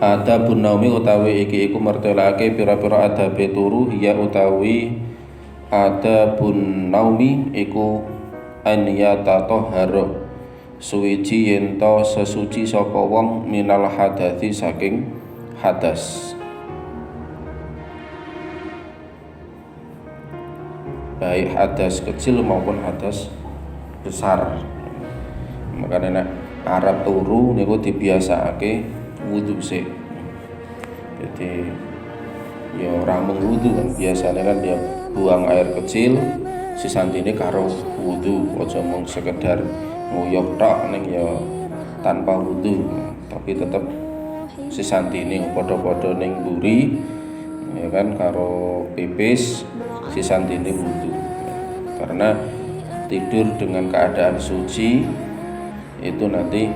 Adabun naumi utawi iki iku mertelake pira-pira adabe turu ya utawi adabun naumi iku an yatatahhara suwiji yen to sesuci sapa wong minal hadathi saking hadas, baik hadas kecil maupun hadas besar. Makanya nek arep turu niku dibiasakake wudu sik. Jadi ya ora mung wudu kan, biasanya kan dia buang air kecil sisantine karo wudu, aja mung sekedar nguyuh tok ning ya tanpa wudu, tapi tetep sisantine padha-padha ning mburi ya kan karo pipis sisantine wudu. Karena tidur dengan keadaan suci itu nanti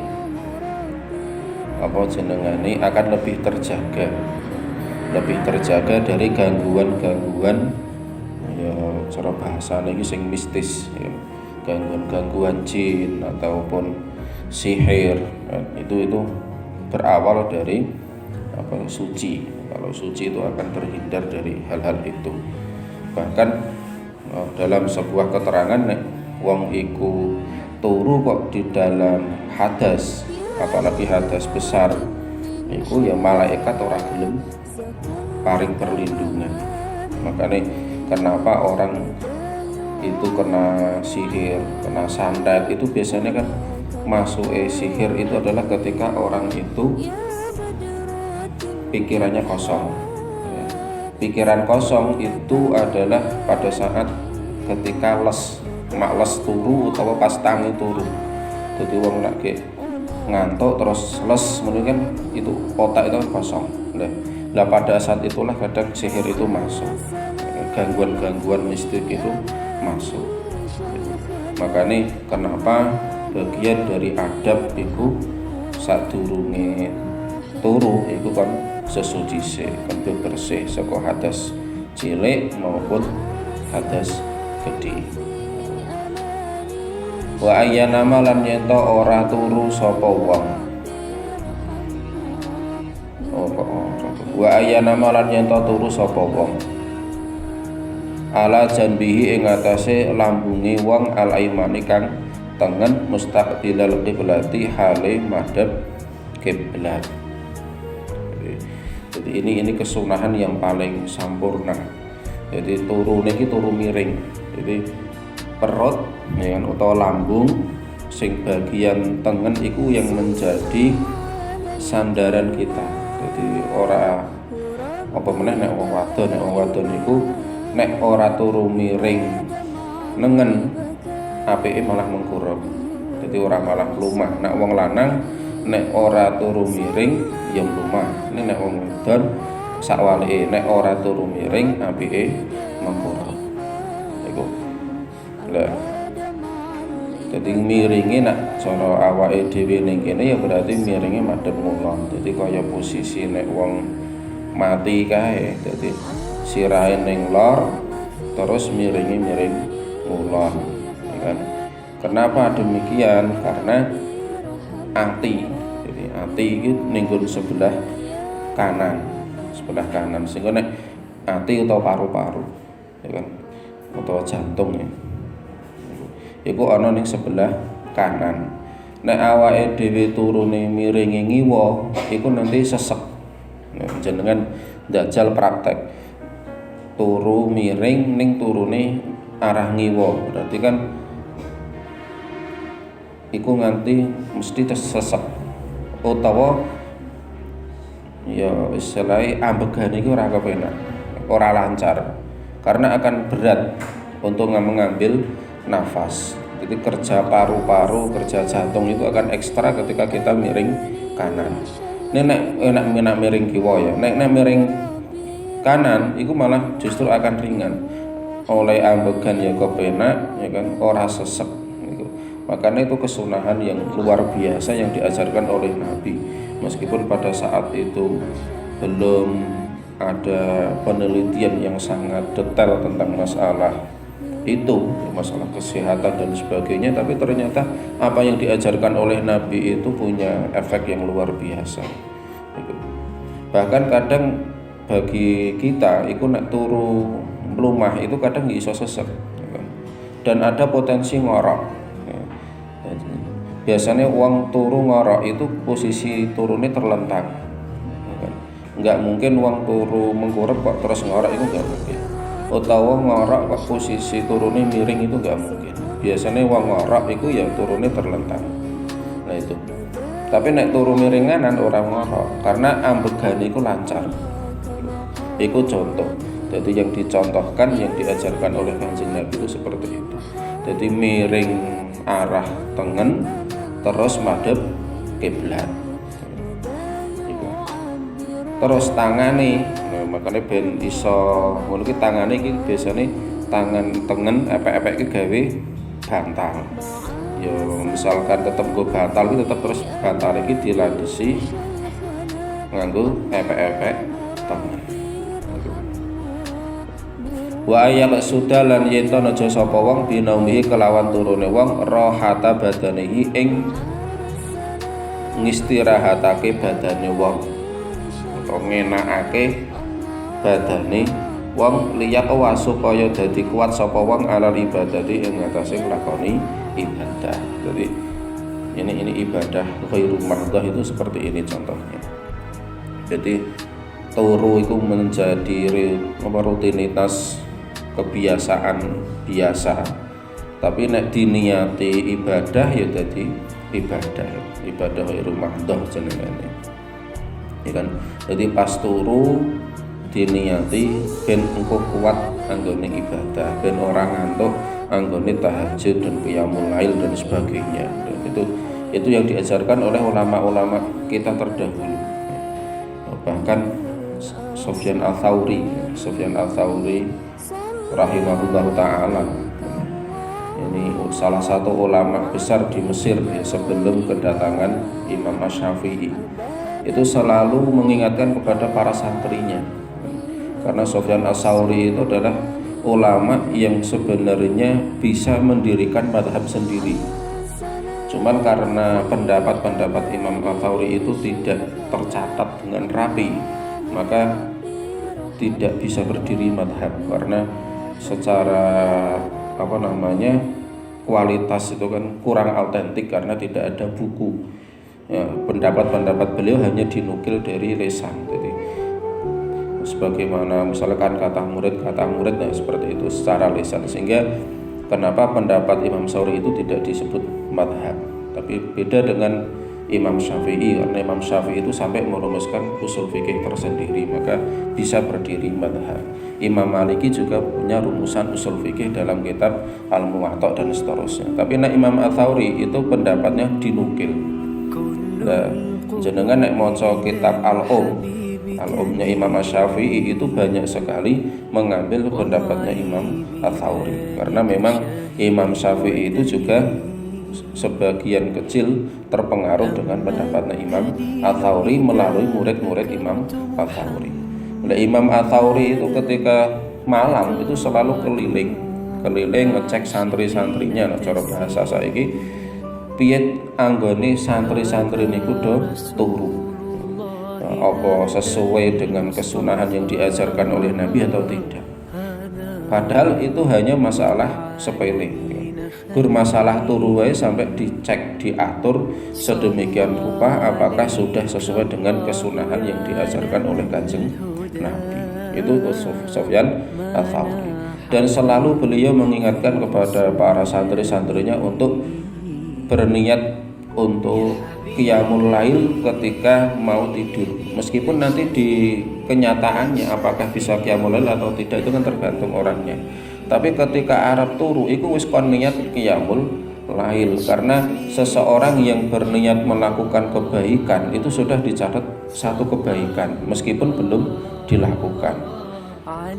apa jenengane akan lebih terjaga dari gangguan-gangguan ya cara bahasane iki sing mistis ya. Gangguan-gangguan jin ataupun sihir ya. Itu berawal dari apa suci. Kalau suci itu akan terhindar dari hal-hal itu. Bahkan dalam sebuah keterangan nek wong iku turu kok di dalam hadas, apalagi hadas besar, iku ya malaikat ora gelem paring perlindungan. Makanya kenapa orang itu kena sihir, kena santet itu biasanya kan masuk sihir itu adalah ketika orang itu pikirannya kosong. Pikiran kosong itu adalah pada saat ketika les turu atau pas tangi turu. Jadi wong nek ngantuk terus les mungkin itu otak itu kosong. Nah pada saat itulah kadang sihir itu masuk, gangguan-gangguan mistik itu masuk. Makanya kenapa bagian dari adab itu sadurunge turu itu kan sesuci sik, kan bersih saka hadas cilik maupun hadas gede. Wa ayyana malan yen ora turu sapa wong. Wa ayyana malan yen turu sapa wong. Ala janbihi ing atase lambunge wong al-aimani kang tengen mustaqbilal qiblati hale madhep kiblat. Jadi ini kesunahan yang paling sampurna. Jadi turu niki turu miring. Jadi perut ya kan utawa lambung sing bagian tengen iku yang menjadi sandaran kita. Jadi ora apa meneh nek wong wadon niku nek ora turu miring nengen apike malah mengkurep. Jadi ora malah lumah. Nek wong lanang nek ora turu miring ya lumah. Nek wong wadon sakwalike nek ora turu miring apike mengkurep. Iku. Lah. Jadi miringe nek cara awake dhewe ning kene ya berarti miringe madhep ngulon. Jadi kaya posisi nek wong mati kae. Jadi sirahe ning lor terus miringe miring ngulon, ya kan? Kenapa demikian? Karena ati. Jadi ati iki ning sebelah kanan sehingga nek ati utawa paru-paru ya kan utawa jantung ya iku ana ning sebelah kanan. Nek awake dhewe turune miringi ngiwa iku nanti sesek. Nah, jenengan njajal praktek turu miring ning turune arah ngiwa berarti kan iku nganti mesti sesek utawa ya istilahnya ambegane iki ora kepenak, ora lancar karena akan berat untuk mengambil nafas. Jadi kerja paru-paru, kerja jantung itu akan ekstra ketika kita miring kanan. Nek miring kiwa ya. Nek miring kanan itu malah justru akan ringan. Oleh ambegan ya kepenak ya kan ora sesek gitu. Makanya itu kesunahan yang luar biasa yang diajarkan oleh Nabi. Meskipun pada saat itu belum ada penelitian yang sangat detail tentang masalah itu, masalah kesehatan dan sebagainya, tapi ternyata apa yang diajarkan oleh Nabi itu punya efek yang luar biasa. Bahkan kadang bagi kita iku nek turu mlumah itu kadang iso sesek dan ada potensi ngorok. Biasanya uang turu ngorok itu posisi turunnya terlentang, nggak mungkin uang turu mengkurep kok terus ngorok, itu nggak mungkin. Utawa ngorok kok posisi turunnya miring, itu nggak mungkin. Biasanya uang ngorok itu ya turunnya terlentang. Nah itu. Tapi nek turu miringanan orang ngorok karena ambegan itu lancar. Itu contoh. Jadi yang dicontohkan, yang diajarkan oleh Kanjeng Nabi itu seperti itu. Jadi miring arah tengen terus madhep kiblat. Terus tangane, makanya ben iso ngono ki tangane iki biasane tangan tengen epek-epek ki gawe bantal. Ya misalkan tetep nggo bantal iki tetep terus bantal iki dilandesi nganggo epek-epek tengen. Wa ayal sudalan yen to aja sapa wong binaumihi kelawan turune wong rohata badanihi ing ngistirahatake badane wong atau ngenakake badane wong liyak wa supaya dadi kuat sapa wong alal ibadati ing atase nglakoni ibadah. Jadi ini ibadah khairul mahdhah itu seperti ini contohnya. Jadi turu itu menjadi rutinitas kebiasaan biasa, tapi nek diniati ibadah ya jadi ibadah khairul mahdhah jenengane. Ya kan? Jadi pas turu diniati ben engko kuat anggone ibadah, ben orang ngantuk anggone tahajud dan qiyamul lail dan sebagainya. Dan itu yang diajarkan oleh ulama-ulama kita terdahulu. Bahkan Sufyan Ats-Tsauri rahimahullahu ta'ala, ini salah satu ulama besar di Mesir ya, sebelum kedatangan Imam Asy-Syafi'i, itu selalu mengingatkan kepada para santrinya, karena Sufyan Ats-Tsauri itu adalah ulama yang sebenarnya bisa mendirikan madhab sendiri, cuman karena pendapat-pendapat Imam Ats-Tsauri itu tidak tercatat dengan rapi, maka tidak bisa berdiri madhab karena secara kualitas itu kan kurang autentik karena tidak ada buku ya, pendapat-pendapat beliau hanya dinukil dari lisan. Jadi sebagaimana misalkan kata murid ya, seperti itu secara lisan, sehingga kenapa pendapat Imam Ats-Tsauri itu tidak disebut madhab, tapi beda dengan Imam Syafi'i, karena Imam Syafi'i itu sampai merumuskan usul fikih tersendiri, maka bisa berdiri madhab. Imam Maliki juga punya rumusan usul fikih dalam kitab Al-Muwatta dan seterusnya. Tapi Imam Ats-Tsauri itu pendapatnya dinukil. Nah, jenengan nek maca kitab Al-Umnya Imam Syafi'i itu banyak sekali mengambil pendapatnya Imam Ats-Tsauri, karena memang Imam Syafi'i itu juga sebagian kecil terpengaruh dengan pendapatnya Imam Ats-Tsauri melalui murid-murid Imam Ats-Tsauri. Nah, Imam Ats-Tsauri itu ketika malam itu selalu keliling ngecek santri-santrinya. Nah, cara bahasa saiki piye anggone santri-santri niku do turu, apa sesuai dengan kesunahan yang diajarkan oleh Nabi atau tidak. Padahal itu hanya masalah sepele. Bermasalah turu wae sampai dicek, diatur sedemikian rupa apakah sudah sesuai dengan kesunahan yang diajarkan oleh Kanjeng Nabi. Itu Sufyan Ats-Tsauri. Dan selalu beliau mengingatkan kepada para santri-santrinya untuk berniat untuk qiyamul lail ketika mau tidur. Meskipun nanti di kenyataannya apakah bisa qiyamul lail atau tidak itu kan tergantung orangnya. Tapi ketika Arab turu itu wis kon niat qiyamul lail, karena seseorang yang berniat melakukan kebaikan itu sudah dicatat satu kebaikan meskipun belum dilakukan.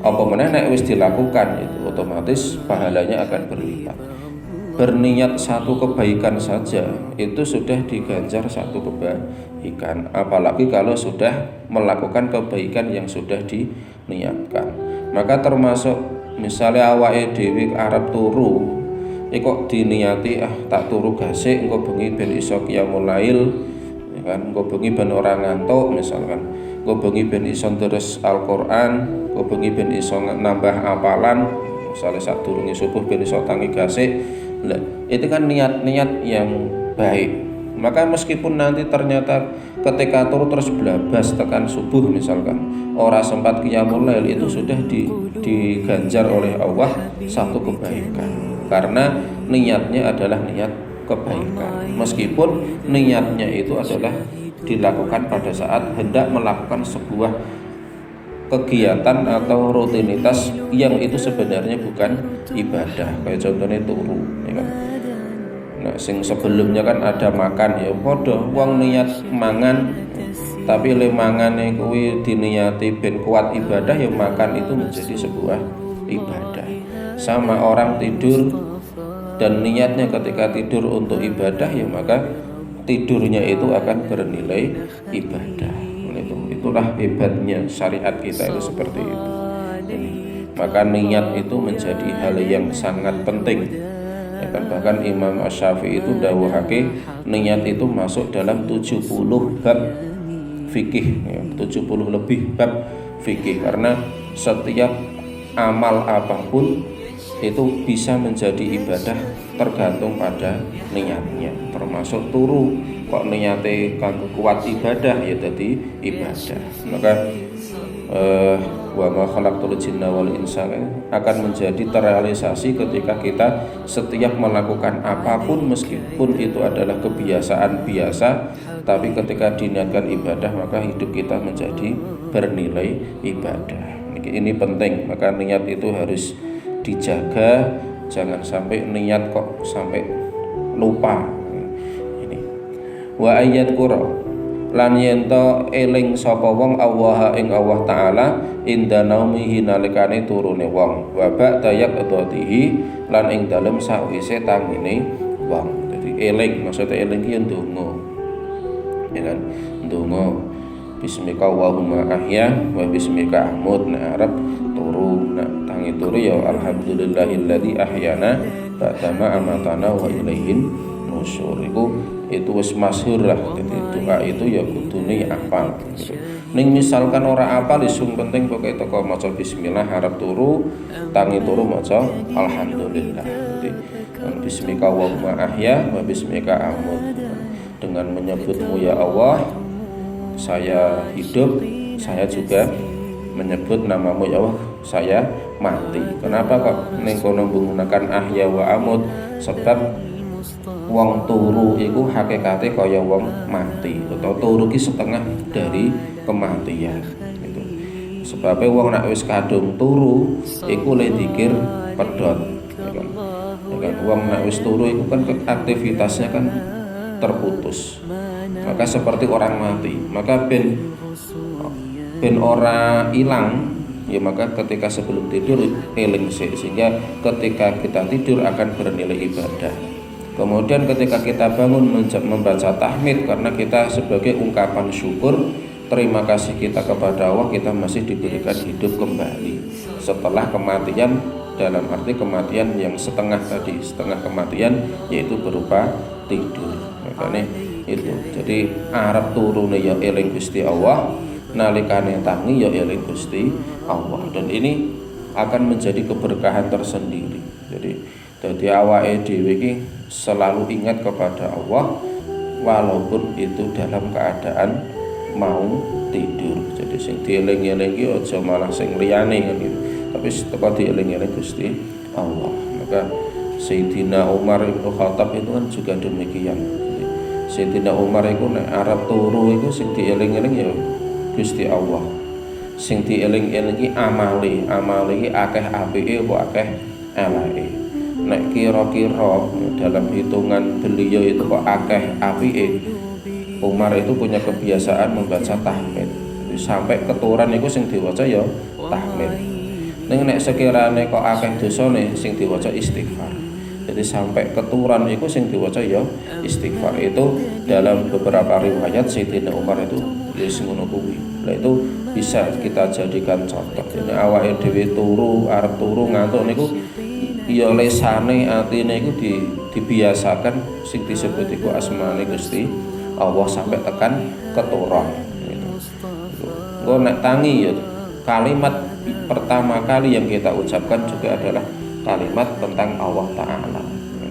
Apa meneh nek wis dilakukan itu otomatis pahalanya akan berlipat. Berniat satu kebaikan saja itu sudah diganjar satu kebaikan, apalagi kalau sudah melakukan kebaikan yang sudah diniatkan. Maka termasuk misalnya awake dhewe arep turu kok diniati tak turu gasik engko bengi ben iso qiyamul lail, misalkan engko bengi ben ora ngantuk misalkan, engko bengi ben iso deres Al-Qur'an, engko bengi ben iso nambah apalan, misalnya sadurunge subuh ben iso tangi gasik. Lah, itu kan niat-niat yang baik. Maka meskipun nanti ternyata ketika turu terus blabas tekan subuh misalkan ora sempat qiyamul lail, itu sudah diganjar oleh Allah satu kebaikan karena niatnya adalah niat kebaikan, meskipun niatnya itu adalah dilakukan pada saat hendak melakukan sebuah kegiatan atau rutinitas yang itu sebenarnya bukan ibadah, kayak contohnya turu ya kan. Nah, sing sebelumnya kan ada makan ya padha wong niat mangan, tapi le mangane kuwi diniati ben kuat ibadah ya makan itu menjadi sebuah ibadah. Sama orang tidur dan niatnya ketika tidur untuk ibadah ya maka tidurnya itu akan bernilai ibadah. Itulah hebatnya syariat kita itu seperti itu. Maka niat itu menjadi hal yang sangat penting. Ya kan, bahkan Imam Asy-Syafi'i itu dawuhake niat itu masuk dalam 70 bab fikih ya, 70 lebih bab fikih, karena setiap amal apapun itu bisa menjadi ibadah tergantung pada niatnya, termasuk turu. Kok niate kanggo kuat ibadah ya jadi ibadah. Maka wa ma khalaqtul jinna wal insa akan menjadi terrealisasi ketika kita setiap melakukan apapun, meskipun itu adalah kebiasaan biasa, tapi ketika diniatkan ibadah maka hidup kita menjadi bernilai ibadah. Ini penting, maka niat itu harus dijaga, jangan sampai niat kok sampai lupa. Ini wa ayat qura lan yento eling sapa wong Allah ing Allah taala inda naumihi nalikane turune wong, wa ba'da yaqdatihi lan ing dalem sawise tangine wong. Jadi eling maksudnya eling ki ndonga. Ya kan? Ndonga bismika Allahumma ahya wa bismika amut. Nah arep turu, nah tangi turu ya alhamdulillahilladzi ahyana ba'dama amatana wa ilaihin nusyur. Itu wis masyhur lah. Jadi doa itu ya kudune apal gitu. Ning misalkan ora apal isung penting pokoke teko maca bismillah harap turu, tangi turu maca alhamdulillah. Jadi bismika Allahumma ahya wa bismika amut. Dengan menyebutmu ya Allah saya hidup, saya juga menyebut namamu ya Allah saya mati. Kenapa kok ning kono menggunakan ahya wa amut? Sebab wong turu iku hakikate kaya wong mati, atau turu ki setengah dari kematian gitu. Sebabnya wong nek wis kadung turu iku le dikir pedhot ya kan. Ya kan wong nek wis turu iku kan aktivitasnya kan terputus. Maka seperti orang mati, maka ben ora ilang ya, maka ketika sebelum tidur eling sehingga ketika kita tidur akan bernilai ibadah. Kemudian ketika kita bangun membaca tahmid karena kita sebagai ungkapan syukur terima kasih kita kepada Allah, kita masih diberikan hidup kembali setelah kematian, dalam arti kematian yang setengah tadi, setengah kematian yaitu berupa tidur. Makanya itu. Jadi arep turune ya eling Gusti Allah, nalikane tangi ya eling Gusti Allah, dan ini akan menjadi keberkahan tersendiri. Jadi awake dhewe iki selalu ingat kepada Allah walaupun itu dalam keadaan mau tidur. Jadi sing dieling-eling iki aja malah sing liyane kan gitu, tapi teko dieling-eling Gusti Allah. Maka Sayyidina Umar Ibn Khattab itu kan juga demikian. Jadi Sayyidina Umar itu nek arep turu iku sing dieling-eling ya Gusti Allah. Sing dieling-eling iki amale iki akeh apike apa akeh eleke. Nek kira-kira dalam hitungan beliau itu kok akeh apike, Umar itu punya kebiasaan membaca tahmid. Jadi sampai keturunan itu sing diwaca ya tahmid. Ning nek sekirane kok akeh dosane sing diwaca istighfar. Jadi sampai keturunan itu sing diwaca ya istighfar. Itu dalam beberapa riwayat Sayyidina Umar itu wis ngono kuwi. Lah itu bisa kita jadikan contoh. Dene awake dhewe turu, arep turu ngantuk niku ya lesane atine iku dibiasakan sing disebut iku asmane Gusti Allah sampai tekan keturun gitu. Engko nek tangi ya kalimat pertama kali yang kita ucapkan juga adalah kalimat tentang Allah Ta'ala,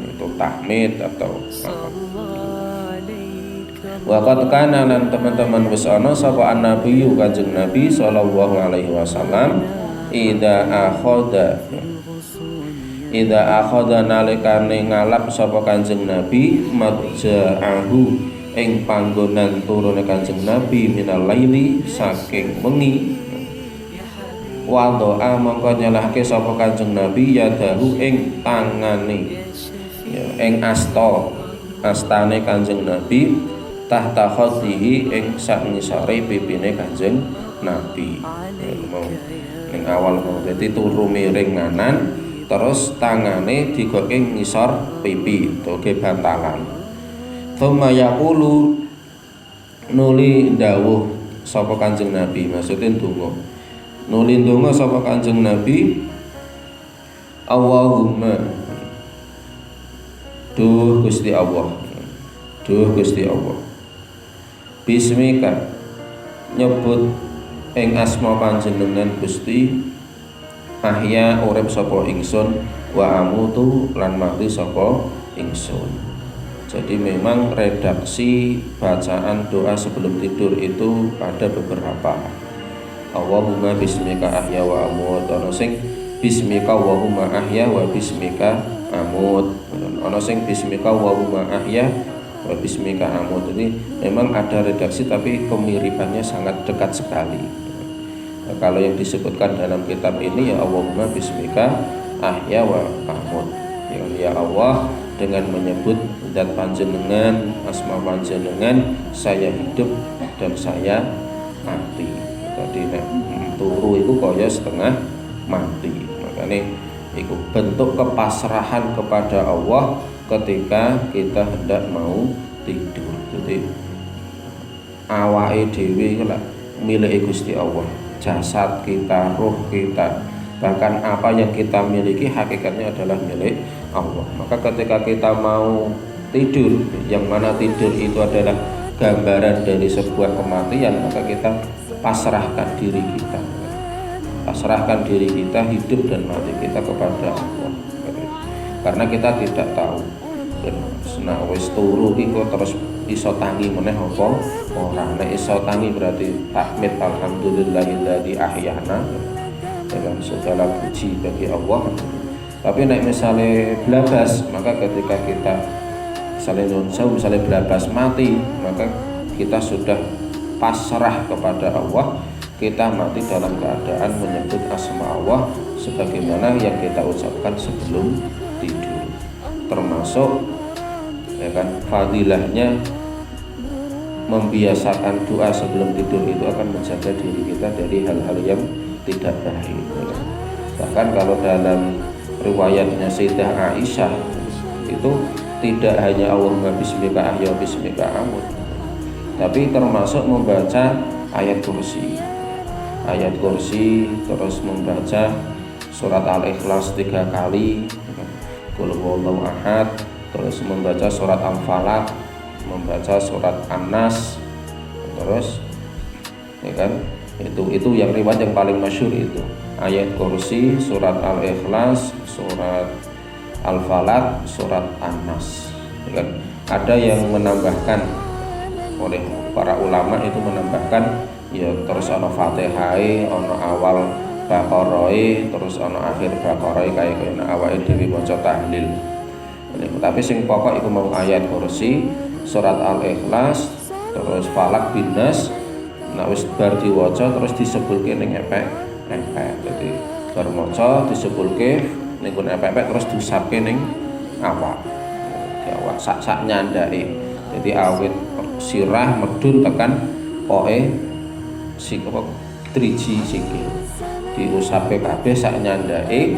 itu tahmid atau apa. Wa qad kana lan teman-teman wis ana sapa annabiyyu kanjeng Nabi sallallahu alaihi wasallam idza akhadha nalikane ngalap sapa kanjeng Nabi madja'ahu ing panggonan turune kanjeng Nabi minal laili saking wengi wadoa mongko nyelahke sapa kanjeng Nabi yadahu ing tangane ya ing astane kanjeng Nabi tahta khaddihi ing sak ngisore pipine kanjeng Nabi ning awal mau dadi turu miring nganan terus tangane digoke ngisor pipi toge bantalan. Tsumma yaqulu nuli dawuh sapa kanjeng Nabi, maksudnya ndonga. Nuli ndonga sapa kanjeng Nabi, Allahumma duh Gusti Allah. Duh Gusti Allah. Bismika nyebut ing asma panjenengan Gusti ahya urip sapa ingsun wa amutu lan mati sapa ingsun. Jadi memang redaksi bacaan doa sebelum tidur itu ada beberapa. Allahumma bismika ahya wa amut, ana sing bismika Allahumma ahya wa bismika amut, ana sing bismika Allahumma ahya wa bismika amut. Ini memang ada redaksi tapi kemiripannya sangat dekat sekali. Nah, kalau yang disebutkan dalam kitab ini ya Allahumma bismika ahya wa amut, ya Allah dengan menyebut zat panjenengan, asma panjenengan, saya hidup dan saya mati. Tadi nek turu itu kaya setengah mati. Makanya itu bentuk kepasrahan kepada Allah ketika kita hendak mau tidur. Jadi awake dhewe iku lak milik Gusti Allah. Jasad kita, roh kita, bahkan apa yang kita miliki hakikatnya adalah milik Allah. Maka ketika kita mau tidur, yang mana tidur itu adalah gambaran dari sebuah kematian, maka kita pasrahkan diri kita, hidup dan mati kita kepada Allah. Karena kita tidak tahu. Nah wis turu iku terus iso tangi meneh apa ora. Nek iso tangi berarti tahmid alhamdulillahilladzi ahyana, dengan segala puji bagi Allah. Tapi nek misalnya blabas, maka ketika kita misalnya blabas mati, maka kita sudah pasrah kepada Allah, kita mati dalam keadaan menyebut asma Allah sebagaimana yang kita ucapkan sebelum tidur. Termasuk ya kan fadilahnya membiasakan doa sebelum tidur itu akan menjaga diri kita dari hal-hal yang tidak baik ya kan? Bahkan kalau dalam riwayatnya Sayyidah Aisyah itu tidak hanya Allahumma bismika ahya bismika amut, tapi termasuk membaca ayat kursi, terus membaca surat Al-Ikhlas 3 kali, Qul huwallahu ahad, terus membaca surat Al-Falaq, membaca surat An-Nas, terus ya kan itu yang riwayat yang paling masyhur itu ayat kursi, surat Al-Ikhlas, surat Al-Falaq, surat An-Nas ya kan. Ada yang menambahkan oleh para ulama itu menambahkan ya terus ana Fatihah, ana awal Baqarah, terus ana akhir Baqarah kaya awake dhewe maca tahlil. Tapi sing pokok iku mau ayat kursi, surat Al-Ikhlas, terus Falak bin Nas. Nek wis bar diwaca terus disebulke ning epek. Dadi bar maca disebulke ning kon epek terus diusapke ning awak. Di awak sak nyandake. Jadi awit sirah medun tekan poke triji sikil. Diusapke kabeh sak nyandake.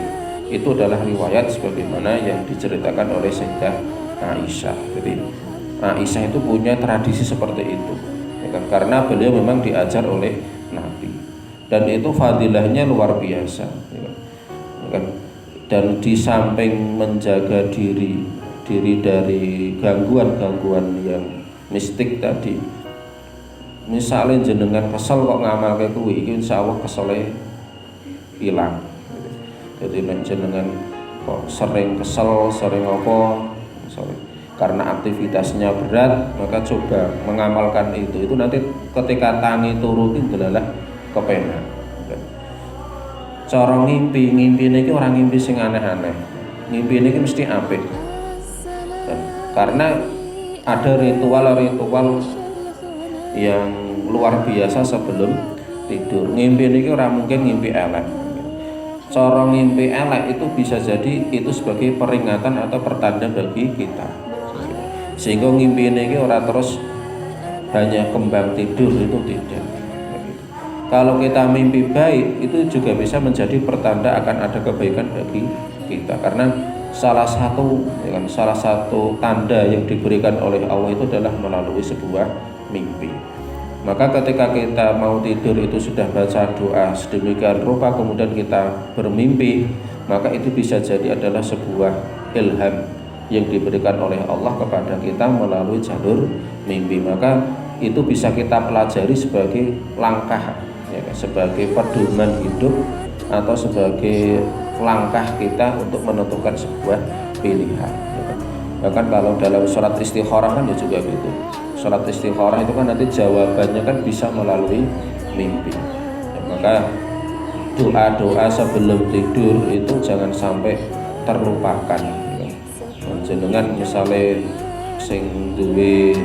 Itu adalah riwayat sebagaimana yang diceritakan oleh Sayyidah Aisyah. Jadi Aisyah itu punya tradisi seperti itu ya kan? Karena beliau memang diajar oleh Nabi dan itu fadilahnya luar biasa ya kan? Dan di samping menjaga diri dari gangguan-gangguan yang mistik tadi. Misalnya jenengan kesel kok ngamalke kuwi, iki insyaallah kesele hilang. Jadi nek jenengan kok sering kesel, sering apa, karena aktivitasnya berat, maka coba mengamalkan itu nanti ketika tangi turu itu adalah kepenak. Cara ngimpi ini orang ngimpi sing aneh-aneh. Ngimpi ini mesti apik. Karena ada ritual-ritual yang luar biasa sebelum tidur. Ngimpi ini orang mungkin ngimpi elek. Cara ngimpi elek itu bisa jadi itu sebagai peringatan atau pertanda bagi kita. Sehingga ngimpi ini orang terus hanya kembang tidur, itu tidak. Kalau kita mimpi baik itu juga bisa menjadi pertanda akan ada kebaikan bagi kita, karena salah satu tanda yang diberikan oleh Allah itu adalah melalui sebuah mimpi. Maka ketika kita mau tidur itu sudah baca doa sedemikian rupa kemudian kita bermimpi, maka itu bisa jadi adalah sebuah ilham yang diberikan oleh Allah kepada kita melalui jalur mimpi. Maka itu bisa kita pelajari sebagai langkah, ya, sebagai pedoman hidup atau sebagai langkah kita untuk menentukan sebuah pilihan, ya. Bahkan kalau dalam sholat istikharah kan juga gitu. Sholat istikharah itu kan nanti jawabannya kan bisa melalui mimpi, ya. Maka doa-doa sebelum tidur itu jangan sampai terlupakan. Jenengan misalnya sing duwe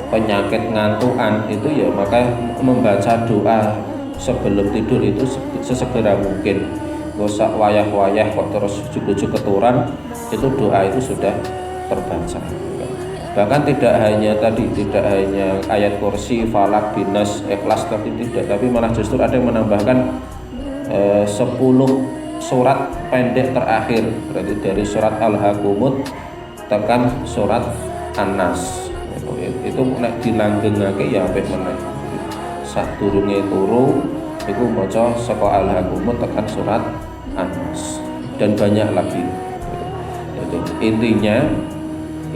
penyakit ngantukan itu ya, maka membaca doa sebelum tidur itu sesegera mungkin. Gak usah wayah-wayah kok terus ujuk-ujuk keturan, itu doa itu sudah terbaca. Bahkan tidak hanya ayat kursi, falak, binas, ikhlas, tapi malah justru ada yang menambahkan 10 surat pendek terakhir, berarti dari surat Al-Hakumut tekan surat An-Nas. Itu nek dilanggengake ya apik meneh. Sadurunge turu iku maca saka Al-Hakumut tekan surat An-Nas dan banyak lagi. Itu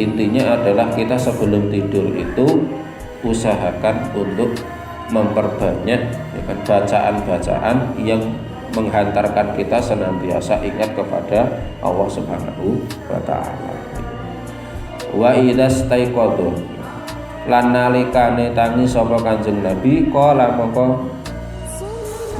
intinya adalah kita sebelum tidur itu usahakan untuk memperbanyak, ya kan, bacaan-bacaan yang menghantarkan kita senantiasa ingat kepada Allah Subhanahu wa taala. Wa idza staiqadha lan nalikane tangi sapa Kanjeng Nabi qala mongko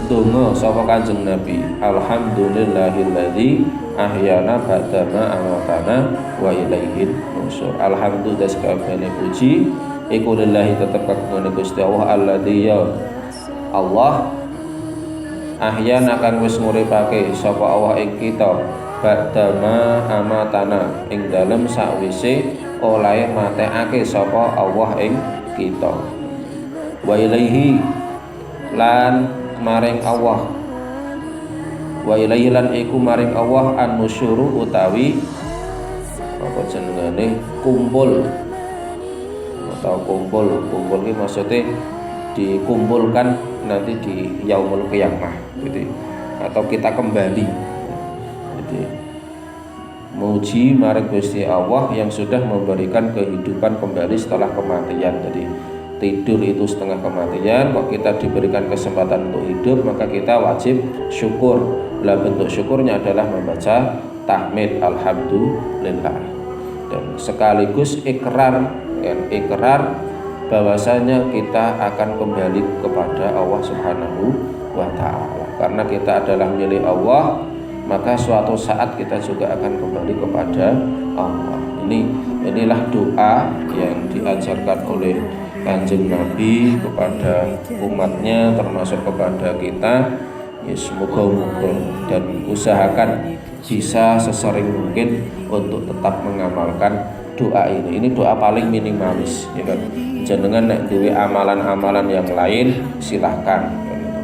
donga sapa Kanjeng Nabi, alhamdulillahilladzi ahyana ba'dama amatana wa ilaihin nusyur. Alhamdulillah sekabehane puji iku lillahi tetep kagungane Gusti Allah alladzi ya Allah ahyana kang wis nguripake sapa Allah ing kita ba'dama amatana ing dalem sakwise olahe matekake sapa Allah ing kita. Wa ilaihi lan maring Allah, wa ilaihi lan iku maring Allah an-nusyuru utawi apa jenengane kumpul iki maksudnya dikumpulkan nanti di yaumul qiyamah gitu, atau kita kembali. Jadi muji maring Gusti Allah yang sudah memberikan kehidupan kembali setelah kematian. Jadi tidur itu setengah kematian, kok kita diberikan kesempatan untuk hidup, maka kita wajib syukur. Lah bentuk syukurnya adalah membaca tahmid alhamdulillah dan sekaligus ikrar bahwasanya kita akan kembali kepada Allah Subhanahu wa taala. Karena kita adalah milik Allah, maka suatu saat kita juga akan kembali kepada Allah. Inilah doa yang diajarkan oleh Kanjeng Nabi kepada umatnya, termasuk kepada kita. Ya, semoga dan usahakan bisa sesering mungkin untuk tetap mengamalkan doa ini. Ini doa paling minimalis, ya kan. Jenengan nek duwe amalan-amalan yang lain silahkan.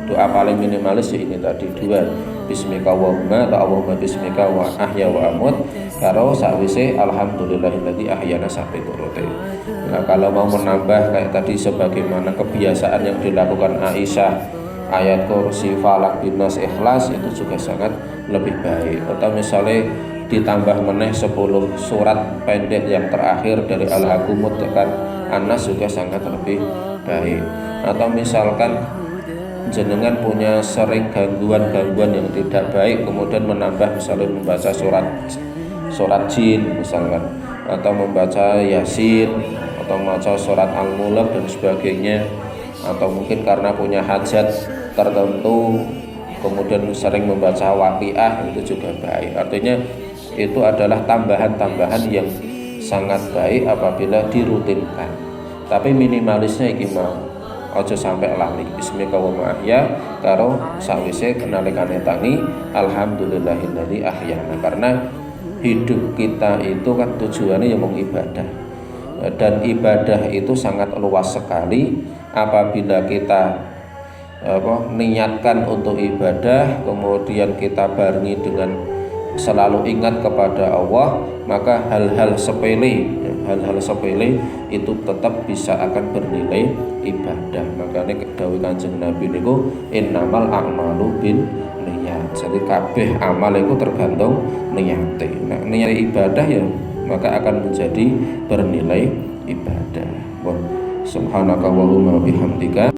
Doa paling minimalis ya ini tadi dua, bismika Allahumma atau Allahumma bismika wa ahya wa amut, karo sakwise alhamdulillahilladzi ahyana sampai turute. Nah, kalau mau menambah kayak tadi sebagaimana kebiasaan yang dilakukan Aisyah, ayat kursi, falak, binas, ikhlas, itu juga sangat lebih baik. Atau misalnya ditambah meneh 10 surat pendek yang terakhir dari Al-Hakumut tekan An-Nas juga sangat lebih baik. Atau misalkan jenengan punya sering gangguan-gangguan yang tidak baik, kemudian menambah misalnya membaca surat jin misalkan, atau membaca Yasin, atau membaca surat Al-Mulk dan sebagainya, atau mungkin karena punya hajat tertentu kemudian sering membaca Waqiah, itu juga baik. Artinya itu adalah tambahan-tambahan yang sangat baik apabila dirutinkan. Tapi minimalisnya iki mau aja sampai lali bismika wa ma'ahya karo sawise kenalikane tangi alhamdulillahilladzi ahyana. Karena hidup kita itu kan tujuannya yang mengibadah, dan ibadah itu sangat luas sekali. Apabila kita niatkan untuk ibadah, kemudian kita barengi dengan selalu ingat kepada Allah, maka hal-hal sepele itu tetap bisa akan bernilai ibadah. Makanya dawuh Kanjeng Nabi niku innamal a'malu bin niyat. Jadi kabeh amal itu tergantung niate. Nah, niat ibadah ya maka akan menjadi bernilai ibadah. Subhanaka wa bihamdika